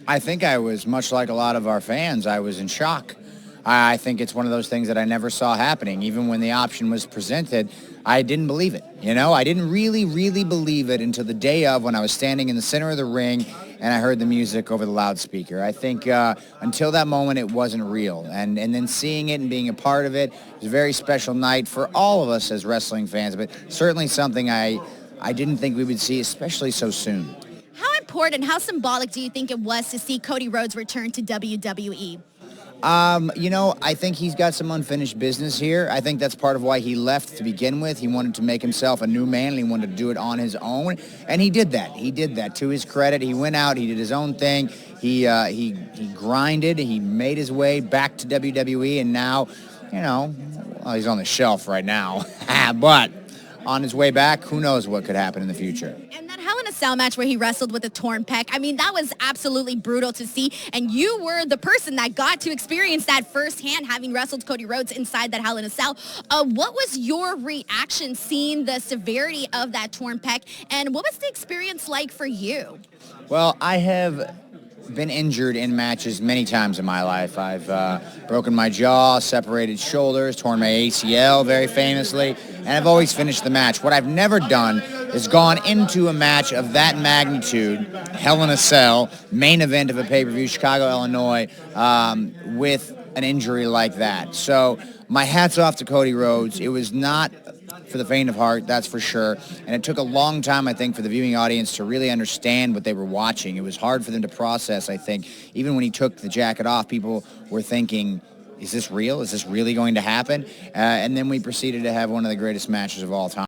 I think I was, much like a lot of our fans, I was in shock. I think it's one of those things that I never saw happening. Even when the option was presented, I didn't believe it. You know, I didn't really, really believe it until the day of, when I was standing in the center of the ring and I heard the music over the loudspeaker. I think until that moment, it wasn't real. And then seeing it and being a part of it was a very special night for all of us as wrestling fans, but certainly something I didn't think we would see, especially so soon. How important, how symbolic do you think it was to see Cody Rhodes return to WWE? You know, I think he's got some unfinished business here. I think that's part of why he left to begin with. He wanted to make himself a new man, and he wanted to do it on his own, and he did that. He did that. To his credit, he went out, he did his own thing. He grinded, he made his way back to WWE, and now, you know, well, he's on the shelf right now, but on his way back, who knows what could happen in the future. And that Hell in a Cell match where he wrestled with a torn pec, I mean, that was absolutely brutal to see. And you were the person that got to experience that firsthand, having wrestled Cody Rhodes inside that Hell in a Cell. What was your reaction seeing the severity of that torn pec? And what was the experience like for you? Well, I have been injured in matches many times in my life. I've broken my jaw, separated shoulders, torn my ACL very famously, and I've always finished the match. What I've never done is gone into a match of that magnitude, Hell in a Cell, main event of a pay-per-view, Chicago, Illinois, with an injury like that. So my hat's off to Cody Rhodes. It was not for the faint of heart, that's for sure. And it took a long time, I think, for the viewing audience to really understand what they were watching. It was hard for them to process, I think. Even when he took the jacket off, people were thinking, is this real? Is this really going to happen? And then we proceeded to have one of the greatest matches of all time.